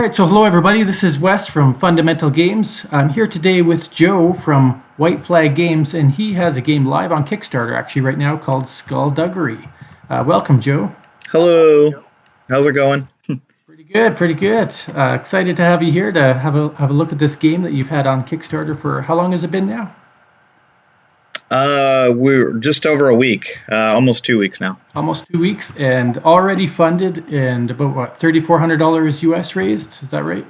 All right, so hello everybody. This is Wes from Fundamental Games. I'm here today with Joe from White Flag Games, and he has a game live on Kickstarter actually right now called Skulduggery. Welcome, Joe. Hello. How's it going? Pretty good, pretty good. Excited to have you here to have a look at this game that you've had on Kickstarter for how long has it been now? We're just over a week, almost 2 weeks now. Almost 2 weeks, and already funded, and about what, $3,400 US raised? Is that right?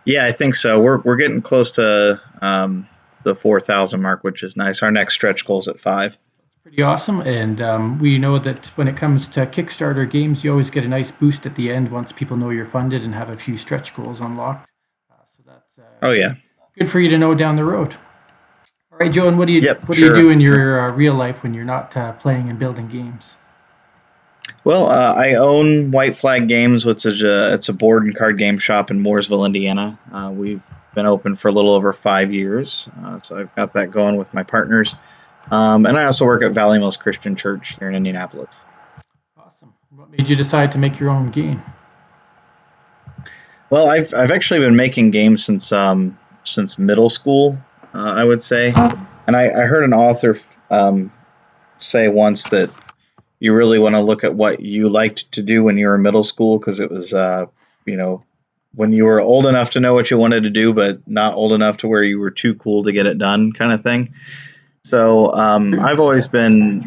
Yeah, I think so. We're getting close to the 4,000 mark, which is nice. Our next stretch goal is at 5. Pretty awesome, and we know that when it comes to Kickstarter games, you always get a nice boost at the end once people know you're funded and have a few stretch goals unlocked. So that's Oh yeah. good for you to know down the road. All right, Joe, and what do you Yep, what do you sure. do in your real life when you're not playing and building games? Well, I own White Flag Games, which is it's a board and card game shop in Mooresville, Indiana. We've been open for a little over 5 years, so I've got that going with my partners. And I also work at Valley Mills Christian Church here in Indianapolis. Awesome. What made you decide to make your own game? Well, I've actually been making games since middle school, I would say. And I heard an author say once that you really want to look at what you liked to do when you were in middle school, because it was, when you were old enough to know what you wanted to do, but not old enough to where you were too cool to get it done, kind of thing. So I've always been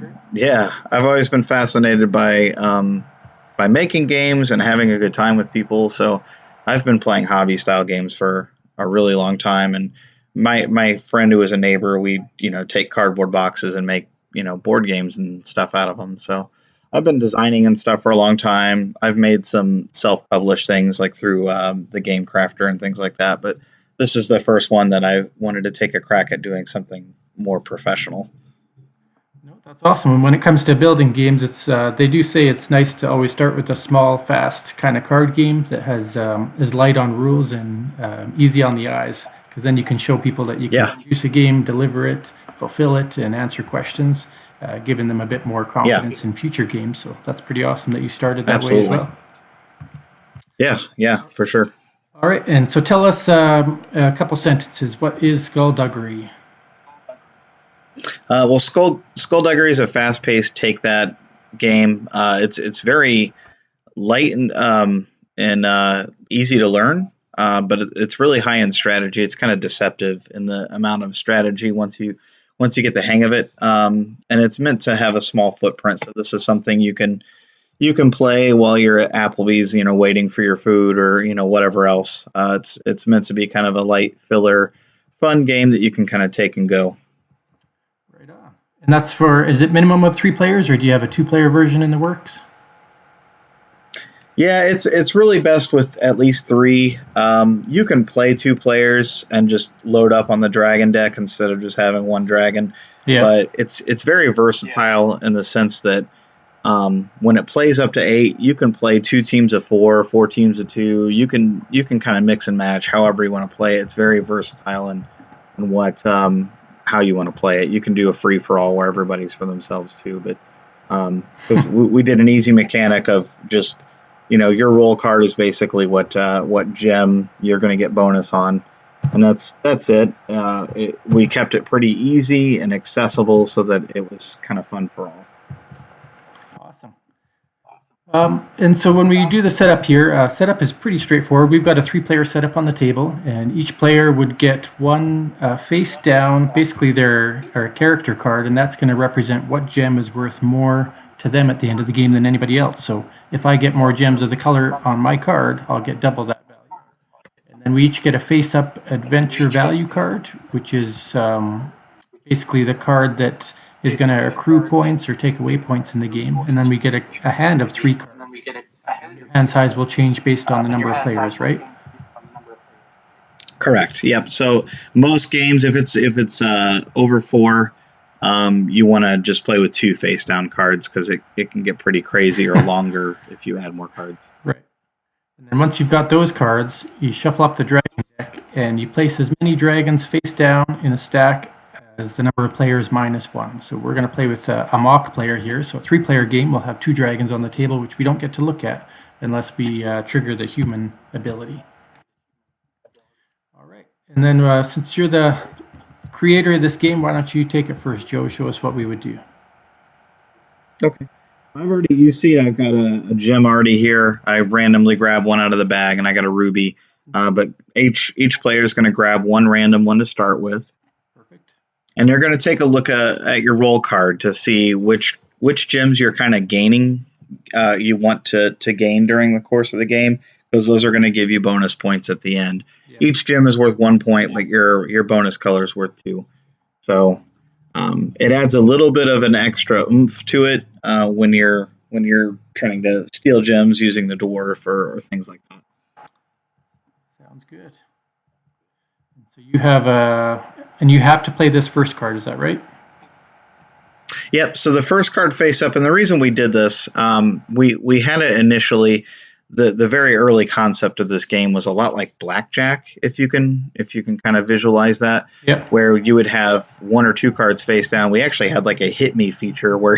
fascinated by making games and having a good time with people. So I've been playing hobby style games for a really long time. And my friend who was a neighbor, we take cardboard boxes and make board games and stuff out of them. So I've been designing and stuff for a long time. I've made some self-published things like through the Game Crafter and things like that. But this is the first one that I wanted to take a crack at doing something more professional. No, that's awesome. And when it comes to building games, it's they do say it's nice to always start with a small, fast kind of card game that is light on rules and easy on the eyes, because then you can show people that you can Yeah, produce a game, deliver it, fulfill it, and answer questions, giving them a bit more yeah, confidence in future games. So that's pretty awesome that you started that way as absolutely. well. Yeah, for sure. All right, and so tell us a couple sentences. What is Skulduggery? Well, Skulduggery is a fast-paced take that game. It's very light and easy to learn, but it's really high in strategy. It's kind of deceptive in the amount of strategy once you get the hang of it. And it's meant to have a small footprint. So this is something you can play while you're at Applebee's, waiting for your food or whatever else. It's meant to be kind of a light filler, fun game that you can kind of take and go. Right on. And that's is it minimum of 3 players, or do you have a 2-player version in the works? Yeah, it's really best with at least 3. You can play 2 players and just load up on the dragon deck instead of just having one dragon. Yeah. But it's very versatile in the sense that when it plays up to 8, you can play 2 teams of 4, 4 teams of 2. You can kind of mix and match however you want to play it. It's very versatile in what how you want to play it. You can do a free for all where everybody's for themselves too. But 'cause we did an easy mechanic of just your roll card is basically what gem you're going to get bonus on, and that's it. We kept it pretty easy and accessible so that it was kind of fun for all. Awesome. And so when we do the setup here, setup is pretty straightforward. We've got a 3-player setup on the table, and each player would get one face down, basically their character card, and that's going to represent what gem is worth more to them at the end of the game than anybody else. So if I get more gems of the color on my card, I'll get double that value. And then we each get a face-up adventure value card, which is basically the card that is going to accrue points or take away points in the game. And then we get a hand of 3 cards. Your hand size will change based on the number of players, right? Correct. Yep. So most games, if it's over 4, you want to just play with 2 face down cards because it can get pretty crazy or longer if you add more cards. Right. And then once you've got those cards, you shuffle up the dragon deck and you place as many dragons face down in a stack as the number of players minus 1. So we're going to play with a mock player here. So a 3-player game, we'll have 2 dragons on the table, which we don't get to look at unless we trigger the human ability. And then since you're the creator of this game, why don't you take it first, Joe? Show us what we would do. Okay. You see I've got a gem already here. I randomly grab one out of the bag, and I got a ruby. But each player is going to grab one random one to start with. Perfect. And they're going to take a look at your roll card to see which gems you're kind of gaining, you want to gain during the course of the game, because those are going to give you bonus points at the end. Yeah. Each gem is worth 1 point, but your bonus color is worth 2. So it adds a little bit of an extra oomph to it when you're trying to steal gems using the dwarf or things like that. Sounds good. So you have and you have to play this first card, is that right? Yep. So the first card face up, and the reason we did this, we had it initially. The very early concept of this game was a lot like blackjack, if you can kind of visualize that. Yep. Where you would have 1 or 2 cards face down. We actually had like a hit me feature where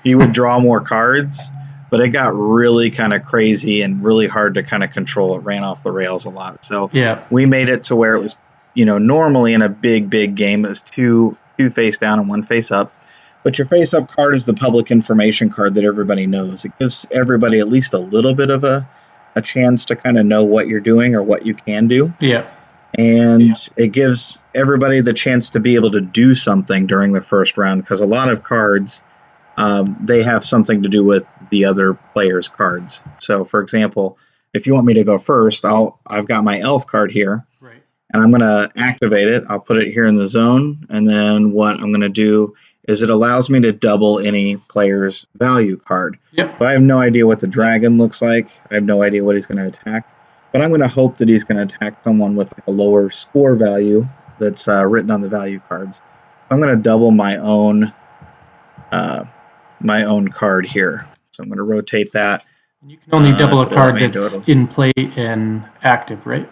you would draw more cards, but it got really kind of crazy and really hard to kind of control. It ran off the rails a lot. So yeah, we made it to where it was, normally in a big game, it was 2 face down and 1 face up. But your face-up card is the public information card that everybody knows. It gives everybody at least a little bit of a chance to kind of know what you're doing or what you can do. Yeah. And it gives everybody the chance to be able to do something during the first round, because a lot of cards, they have something to do with the other player's cards. So, for example, if you want me to go first, I've got my elf card here. Right. And I'm going to activate it. I'll put it here in the zone. And then what I'm going to do is it allows me to double any player's value card. Yep. So I have no idea what the dragon looks like. I have no idea what he's going to attack. But I'm going to hope that he's going to attack someone with like a lower score value that's written on the value cards. I'm going to double my own card here. So I'm going to rotate that. And you can only double a card that's in play and active, right?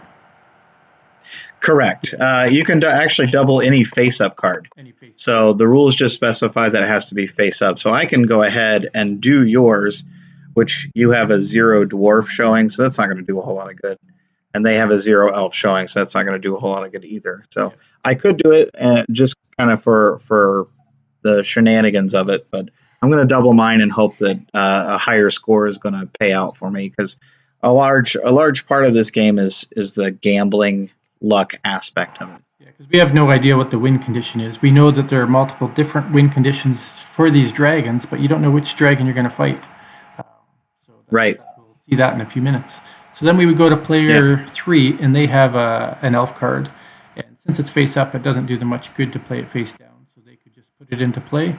Correct. You can actually double any face-up card. So the rules just specify that it has to be face-up. So I can go ahead and do yours, which you have a 0 dwarf showing, so that's not going to do a whole lot of good. And they have a 0 elf showing, so that's not going to do a whole lot of good either. So I could do it just kind of for the shenanigans of it, but I'm going to double mine and hope that a higher score is going to pay out for me, because a large part of this game is the gambling luck aspect of it. Yeah, because we have no idea what the win condition is. We know that there are multiple different win conditions for these dragons, but you don't know which dragon you're going to fight. Right. We'll see that in a few minutes. So then we would go to player 3, and they have an elf card. And since it's face up, it doesn't do them much good to play it face down. So they could just put it into play.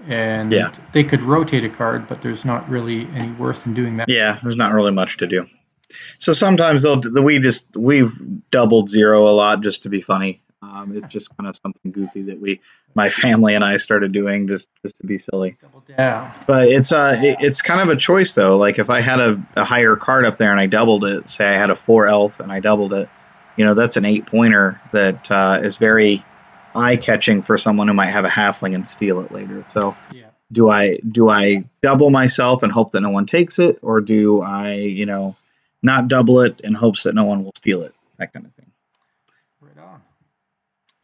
And they could rotate a card, but there's not really any worth in doing that. Yeah, there's not really much to do. So sometimes we've doubled 0 a lot just to be funny. It's just kind of something goofy that my family and I started doing just to be silly. Double down. But it's kind of a choice though. Like if I had a higher card up there and I doubled it, say I had a 4 elf and I doubled it, that's an 8-pointer that is very eye-catching for someone who might have a halfling and steal it later. So do I double myself and hope that no one takes it, or do I not double it in hopes that no one will steal it, that kind of thing. Right on.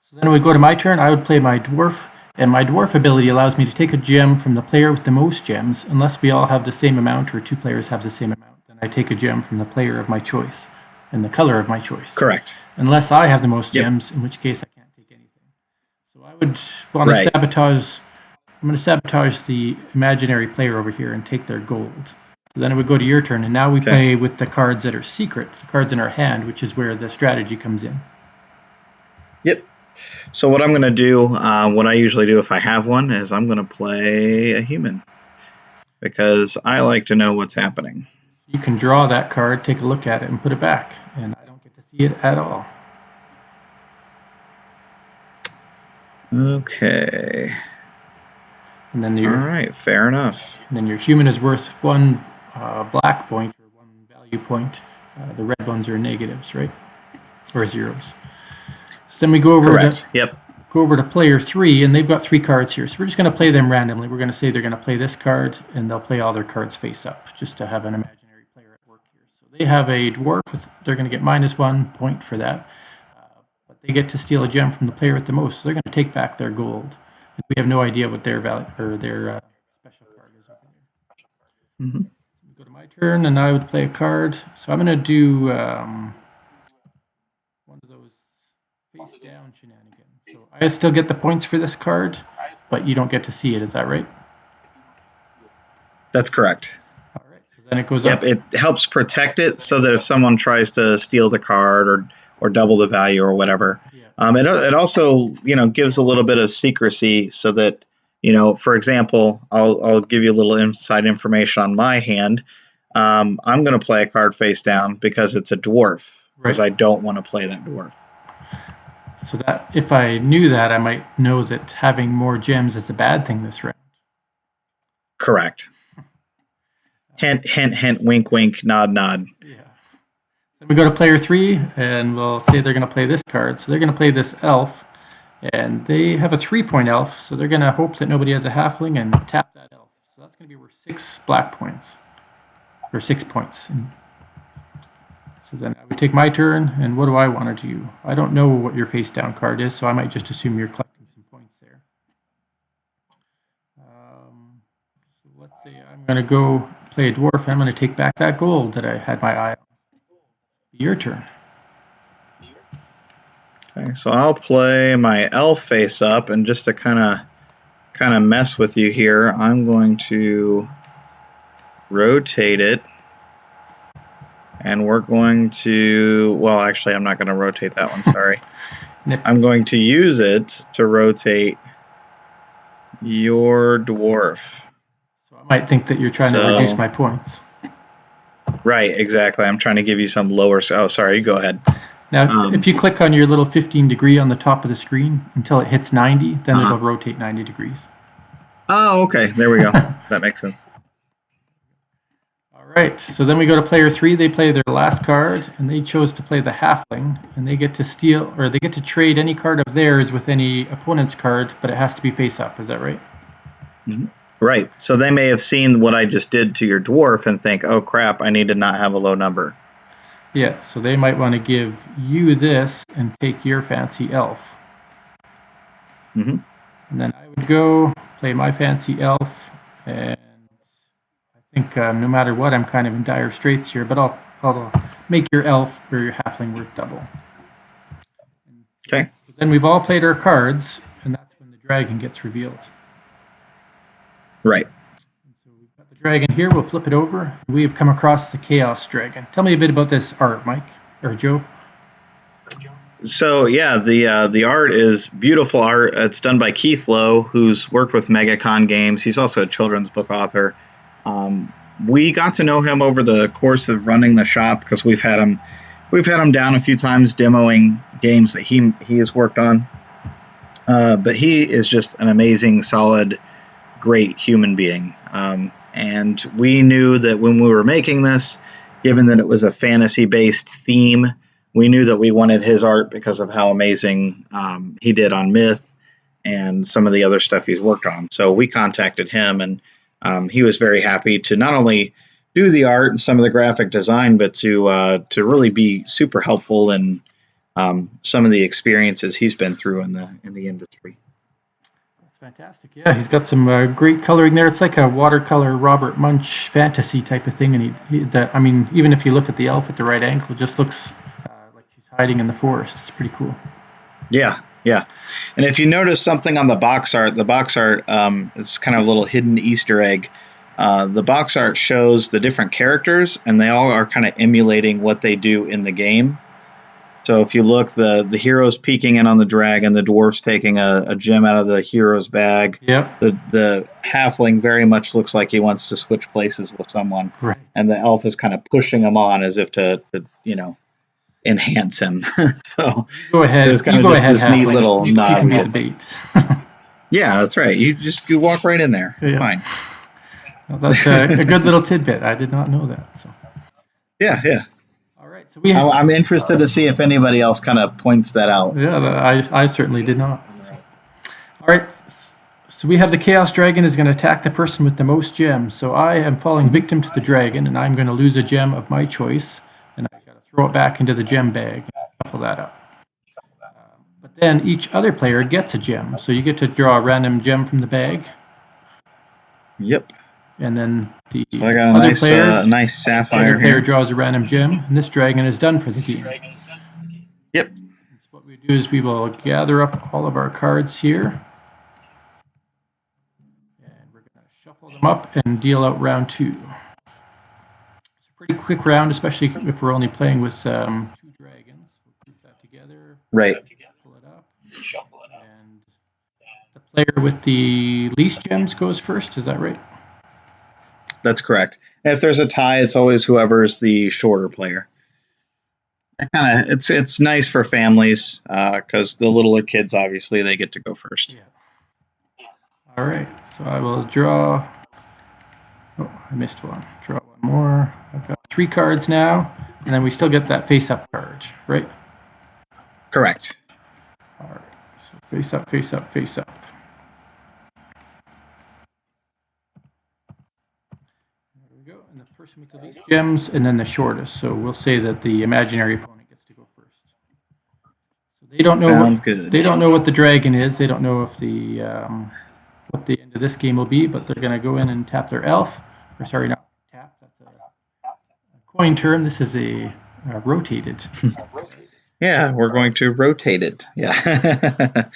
So then it would go to my turn. I would play my dwarf, and my dwarf ability allows me to take a gem from the player with the most gems, unless we all have the same amount or 2 players have the same amount. Then I take a gem from the player of my choice and the color of my choice. Correct. Unless I have the most gems, in which case I can't take anything. So I would want to sabotage. I'm going to sabotage the imaginary player over here and take their gold. So then it would go to your turn, and now we play with the cards that are secrets, the cards in our hand, which is where the strategy comes in. Yep. So what I'm going to do, what I usually do if I have one, is I'm going to play a human, because I like to know what's happening. You can draw that card, take a look at it, and put it back, and I don't get to see it at all. Okay. And then all right, fair enough. And then your human is worth 1 black point or 1 value point. The red ones are negatives, right? Or zeros. So then we go over go over to player 3, and they've got 3 cards here. So we're just going to play them randomly. We're going to say they're going to play this card, and they'll play all their cards face up, just to have an imaginary player at work here. So they have a dwarf. They're going to get -1 point for that. they get to steal a gem from the player with the most, so they're going to take back their gold. And we have no idea what their value or their special card is over there. Mm-hmm. Go to my turn, and I would play a card. So I'm going to do one of those face down shenanigans. So I still get the points for this card, but you don't get to see it. Is that right? That's correct. All right. So then it goes up. It helps protect it so that if someone tries to steal the card or double the value or whatever, it also gives a little bit of secrecy so that for example, I'll give you a little inside information on my hand. I'm going to play a card face down because it's a dwarf, because I don't want to play that dwarf. So that if I knew that, I might know that having more gems is a bad thing this round. Correct. Hint, hint, hint, wink, wink, nod, nod. Yeah. Then we go to player 3, and we'll say they're going to play this card. So they're going to play this elf, and they have a 3-point elf, so they're going to hope that nobody has a halfling and tap that elf. So that's going to be worth 6 black points, or 6 points. So then I would take my turn, and what do I want to do? I don't know what your face down card is, so I might just assume you're collecting some points there. So let's say I'm going to go play a dwarf, and I'm going to take back that gold that I had my eye on. Your turn. Okay, so I'll play my elf face up, and just to kind of mess with you here, I'm going to rotate it. And we're going to, well, actually, I'm not going to rotate that one, sorry. I'm going to use it to rotate your dwarf. So I might think that you're trying to reduce my points. Right, exactly. I'm trying to give you some lower, oh, sorry, go ahead. Now, if you click on your little 15 degree on the top of the screen until it hits 90, then it'll rotate 90 degrees. Oh, okay, there we go. That makes sense. All right, so then we go to player 3. They play their last card, and they chose to play the halfling, and they get to steal, or they get to trade any card of theirs with any opponent's card, but it has to be face up. Is that right? Mm-hmm. Right. So they may have seen what I just did to your dwarf and think, oh crap, I need to not have a low number. Yeah, so they might want to give you this and take your fancy elf. Mm-hmm. And then I would go play my fancy elf, and I think no matter what, I'm kind of in dire straits here, but I'll make your elf or your halfling worth double. Okay. So then we've all played our cards, and that's when the dragon gets revealed. Right. And so we've got the dragon here. We'll flip it over. We have come across the Chaos Dragon. Tell me a bit about this art, Mike, or Joe. So yeah, the art is beautiful art. It's done by Keith Lowe, who's worked with MegaCon Games. He's also a children's book author. We got to know him over the course of running the shop because we've had him down a few times demoing games that he has worked on. But he is just an amazing, solid, great human being. And we knew that when we were making this, given that it was a fantasy-based theme, we knew that we wanted his art because of how amazing he did on Myth and some of the other stuff he's worked on. So we contacted him, and he was very happy to not only do the art and some of the graphic design, but to really be super helpful in some of the experiences he's been through in the industry. That's fantastic. Yeah, he's got some great coloring there. It's like a watercolor Robert Munch fantasy type of thing, and even if you look at the elf at the right angle, it just looks like she's hiding in the forest. It's pretty cool. Yeah. Yeah, and if you notice something on the box art, it's kind of a little hidden Easter egg. The box art shows the different characters, and they all are kind of emulating what they do in the game. So if you look, the hero's peeking in on the dragon, the dwarf's taking a gem out of the hero's bag. Yep. The halfling very much looks like he wants to switch places with someone, right. And the elf is kind of pushing him on as if to enhance him. So go ahead. It's kind of this neat little nod. You can be the bait. Yeah, that's right. You walk right in there. Yeah. Fine. Well, that's a good little tidbit. I did not know that. So. Yeah. All right. So I'm interested to see if anybody else kind of points that out. Yeah, I certainly did not. So. All right. So we have the Chaos Dragon is going to attack the person with the most gems. So I am falling victim to the dragon, and I'm going to lose a gem of my choice. And I got to throw it back into the gem bag and shuffle that up. But then each other player gets a gem. So you get to draw a random gem from the bag. Yep. And then the So I got a other nice, player, nice sapphire player here. draws a random gem, and this dragon is done for the game. Yep. So what we do is we will gather up all of our cards here. And we're going to shuffle them up and deal out round 2. It's a pretty quick round, especially if we're only playing with 2 dragons. We'll group that together. Right. Pull it up. And the player with the least gems goes first, is that right? That's correct. And if there's a tie, it's always whoever's the shorter player. It's nice for families because the littler kids, obviously, they get to go first. Yeah. All right, so I will draw. Oh, I missed one. Draw one more. I've got 3 cards now, and then we still get that face-up card, right? Correct. All right, so face up, face up, face up. There we go, and the person with the least gems, and then the shortest. So we'll say that the imaginary opponent gets to go first. So they don't know. Sounds good. They don't know what the dragon is. They don't know if the what the end of this game will be, but they're going to go in and tap their elf. Or sorry, not tap. That's a coin term. This is a rotated. Yeah, we're going to rotate it. Yeah. So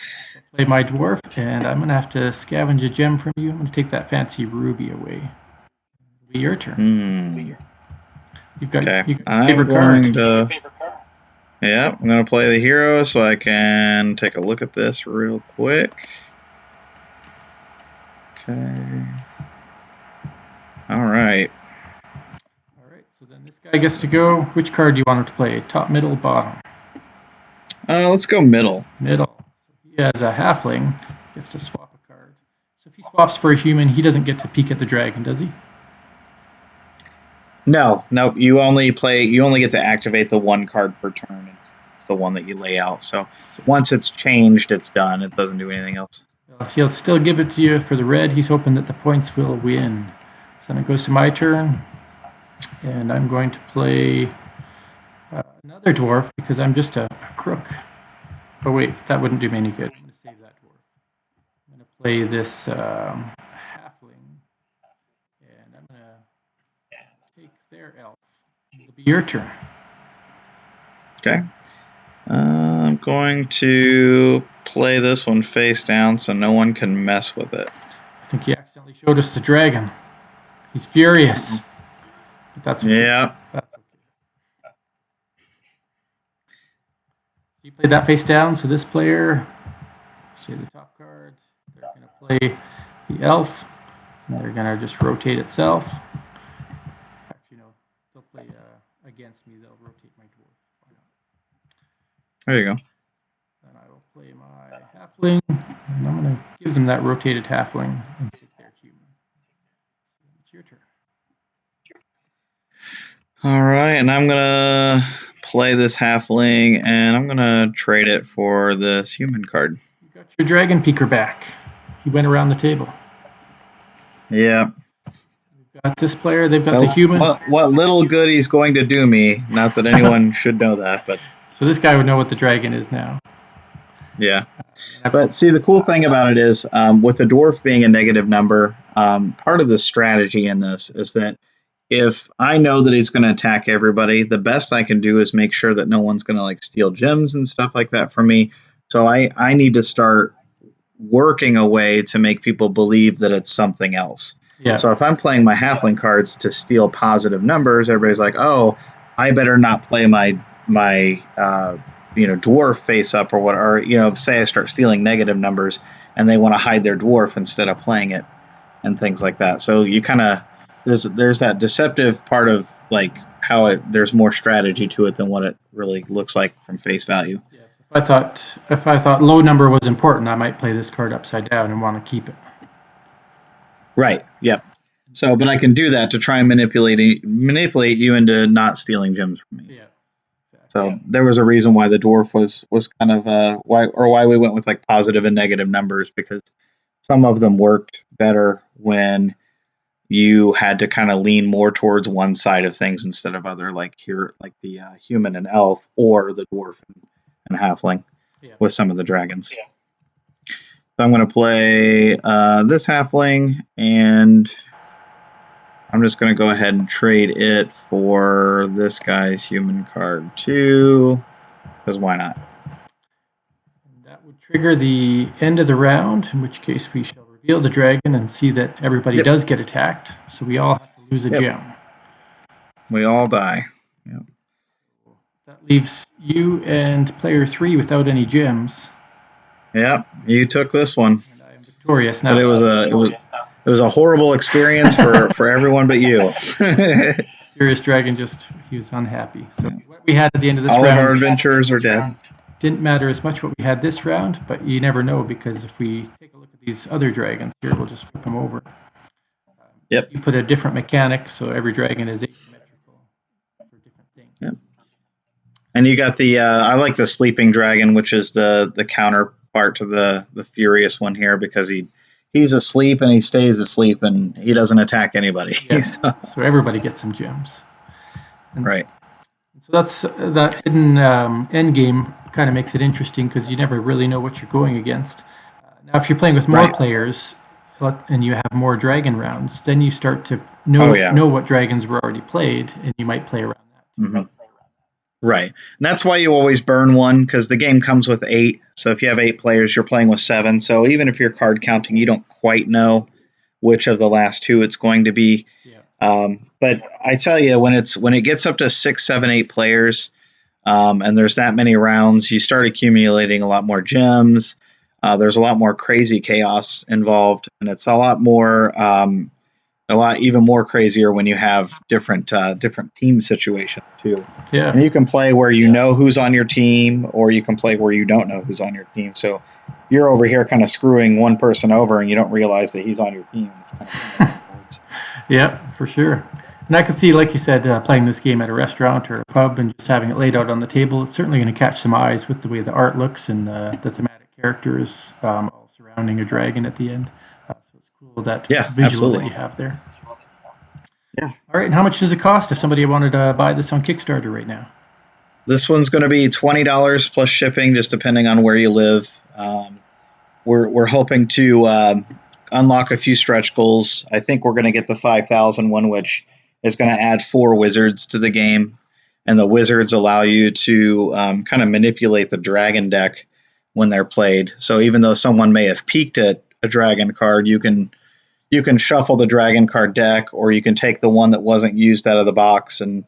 play my dwarf, and I'm going to have to scavenge a gem from you. I'm going to take that fancy ruby away. It'll be your turn. You've got Okay. your I'm favorite going card. Yeah, I'm going to play the hero so I can take a look at this real quick. Okay. All right. All right, so then this guy gets to go. Which card do you want him to play? Top, middle, bottom? Let's go middle. Middle. So he has a halfling. Gets to swap a card. So if he swaps for a human, he doesn't get to peek at the dragon, does he? No. You only get to activate the 1 card per turn. It's the one that you lay out. So once it's changed, it's done. It doesn't do anything else. He'll still give it to you for the red. He's hoping that the points will win. So then it goes to my turn. And I'm going to play another dwarf because I'm just a crook. Oh, wait, that wouldn't do me any good. I'm going to save that dwarf. I'm going to play this halfling. And I'm going to take their elf. It'll be your turn. Okay. I'm going to play this one face down so no one can mess with it. I think he accidentally showed us the dragon. He's furious. But that's okay. Yeah. That's okay. You played that face down, so this player, say the top card, they're going to play the elf, and they're going to just rotate itself. Actually, no, they'll play against me. They'll rotate my dwarf. There you go. Then I will play my halfling, and I'm going to give them that rotated halfling and take their human. It's your turn. All right, and I'm going to play this halfling, and I'm going to trade it for this human card. You got your dragon peeker back. He went around the table. Yeah. We've got this player. They've got the human. What little good he's going to do me. Not that anyone should know that, but... So this guy would know what the dragon is now. Yeah. But see, the cool thing about it is, with the dwarf being a negative number, part of the strategy in this is that if I know that he's going to attack everybody, the best I can do is make sure that no one's going to like steal gems and stuff like that from me. So I need to start working a way to make people believe that it's something else. Yeah. So if I'm playing my halfling cards to steal positive numbers, everybody's like, oh, I better not play my dwarf face up or what, or say I start stealing negative numbers and they want to hide their dwarf instead of playing it and things like that. So you kind of there's that deceptive part of like how there's more strategy to it than what it really looks like from face value. Yes. If I thought low number was important, I might play this card upside down and want to keep it. Right. Yep. So, but I can do that to try and manipulate you into not stealing gems from me. Yeah. So there was a reason why the dwarf was kind of why we went with like positive and negative numbers, because some of them worked better when you had to kind of lean more towards one side of things instead of other, like here, like the human and elf or the dwarf and halfling. with some of the dragons. So I'm going to play this halfling, and I'm just going to go ahead and trade it for this guy's human card too, because why not? That would trigger the end of the round, in which case we shall reveal the dragon and see that everybody does get attacked. So we all have to lose a gem. We all die. Yep. That leaves you and player 3 without any gems. Yep, you took this one. And I am victorious now. But it was a horrible experience for everyone but you. Furious Dragon he was unhappy. So what we had at the end of this round. All of our adventurers are dead. Didn't matter as much what we had this round, but you never know, because if we take a look at these other dragons here, we'll just flip them over. Yep. You put a different mechanic, so every dragon is asymmetrical for different things. Yep. And you got the I like the sleeping dragon, which is the counterpart to the furious one here, because he's asleep and he stays asleep and he doesn't attack anybody. Yeah. So everybody gets some gems. Right. So that's that hidden end game kind of makes it interesting, because you never really know what you're going against. Now, if you're playing with more players and you have more dragon rounds, then you start to know what dragons were already played, and you might play around that. Mm-hmm. Right. And that's why you always burn one, because the game comes with 8. So if you have 8 players, you're playing with 7. So even if you're card counting, you don't quite know which of the last 2 it's going to be. Yeah. But I tell you, when it gets up to 6, 7, 8 players, and there's that many rounds, you start accumulating a lot more gems. There's a lot more crazy chaos involved, and it's a lot even more crazier when you have different team situations too. Yeah. And you can play where you know who's on your team, or you can play where you don't know who's on your team. So you're over here kind of screwing one person over, and you don't realize that he's on your team. It's kind of yeah, for sure. And I could see, like you said, playing this game at a restaurant or a pub and just having it laid out on the table. It's certainly going to catch some eyes with the way the art looks and the thematic characters all surrounding a dragon at the end. So it's cool that visual that you have there. Yeah. All right, and how much does it cost if somebody wanted to buy this on Kickstarter right now? This one's going to be $20 plus shipping, just depending on where you live. We're hoping to unlock a few stretch goals. I think we're going to get the 5,000 one, which is going to add 4 wizards to the game. And the wizards allow you to kind of manipulate the dragon deck when they're played. So even though someone may have peeked at a dragon card, you can shuffle the dragon card deck, or you can take the one that wasn't used out of the box and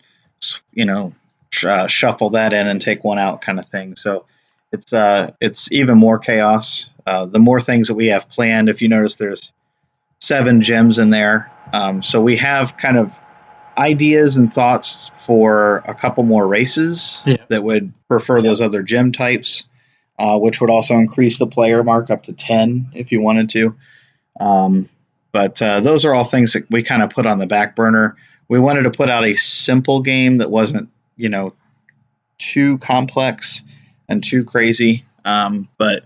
shuffle that in and take one out, kind of thing. So it's even more chaos. The more things that we have planned, if you notice, there's 7 gems in there. So we have kind of ideas and thoughts for a couple more races that would prefer those other gem types, which would also increase the player mark up to 10 if you wanted to. But those are all things that we kind of put on the back burner. We wanted to put out a simple game that wasn't, too complex and too crazy. But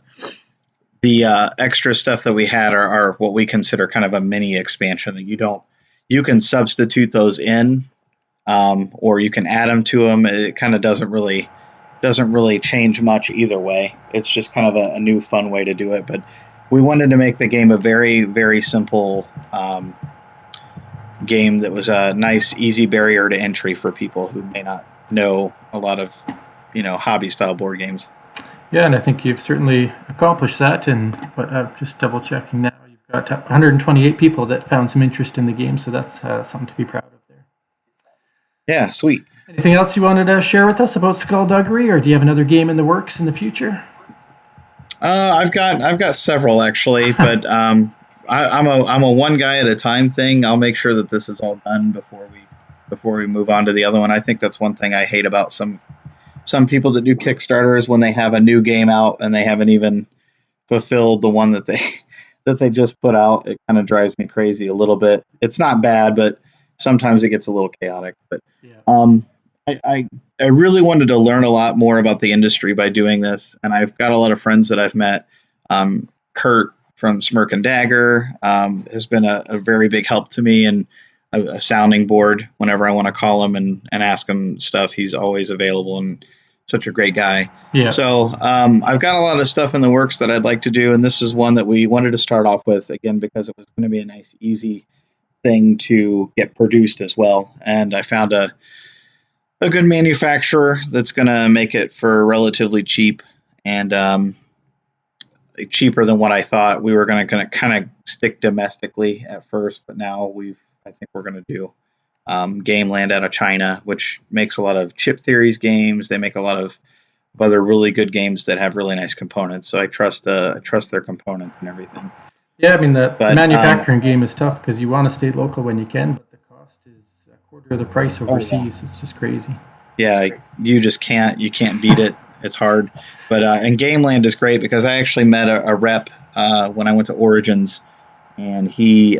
the extra stuff that we had are what we consider kind of a mini expansion that you can substitute those in, or you can add them to them. It kind of doesn't really change much either way. It's just kind of a new fun way to do it. But we wanted to make the game a very, very simple game that was a nice, easy barrier to entry for people who may not know a lot of, hobby-style board games. Yeah, and I think you've certainly accomplished that. But I'm just double-checking now. You've got 128 people that found some interest in the game, so that's something to be proud of there. Yeah, sweet. Anything else you wanted to share with us about Skulduggery, or do you have another game in the works in the future? I've got several actually, but I'm a one guy at a time thing. I'll make sure that this is all done before we move on to the other one. I think that's one thing I hate about some people that do Kickstarters, when they have a new game out and they haven't even fulfilled the one that they just put out. It kind of drives me crazy a little bit. It's not bad, but sometimes it gets a little chaotic. But I really wanted to learn a lot more about the industry by doing this, and I've got a lot of friends that I've met. Kurt from Smirk and Dagger has been a very big help to me, and a sounding board whenever I want to call him and ask him stuff. He's always available, and such a great guy. Yeah. So I've got a lot of stuff in the works that I'd like to do, and this is one that we wanted to start off with, again, because it was going to be a nice, easy thing to get produced as well. And I found a good manufacturer that's going to make it for relatively cheap, and cheaper than what I thought. We were going to kind of stick domestically at first, but now I think we're going to do Gameland out of China, which makes a lot of Chip Theories games. They make a lot of other really good games that have really nice components. So I trust their components and everything. Yeah, I mean, the manufacturing game is tough because you want to stay local when you can, but the cost is a quarter of the price overseas. It's just crazy. Yeah, you can't beat it. It's hard. But and Gameland is great because I actually met a rep when I went to Origins, and he's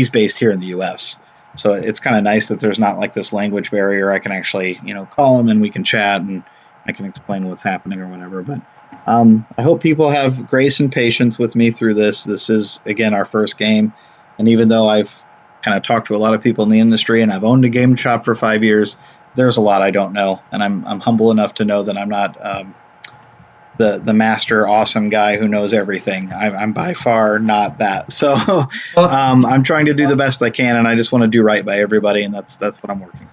based here in the U.S. So it's kind of nice that there's not like this language barrier. I can actually call him and we can chat and I can explain what's happening or whatever. But I hope people have grace and patience with me through this. This is, again, our first game, and even though I've kind of talked to a lot of people in the industry and I've owned a game shop for 5 years, there's a lot I don't know, and I'm humble enough to know that I'm not the master awesome guy who knows everything. I'm by far not that. So I'm trying to do the best I can, and I just want to do right by everybody, and that's what I'm working on.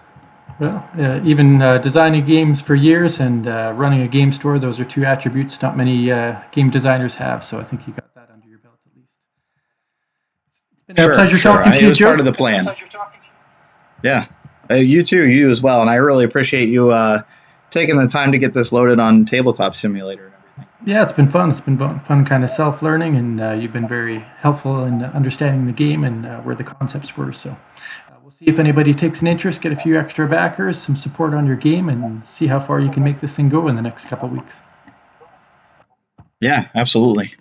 Well, even designing games for years and running a game store, those are two attributes not many game designers have, so I think you got that under your belt at least. It's been a pleasure talking to you, Joe. It was part of the plan. Yeah. You too, you as well, and I really appreciate you taking the time to get this loaded on Tabletop Simulator and everything. Yeah, it's been fun. It's been fun kind of self-learning, and you've been very helpful in understanding the game and where the concepts were. So we'll see if anybody takes an interest, get a few extra backers, some support on your game, and see how far you can make this thing go in the next couple of weeks. Yeah, absolutely.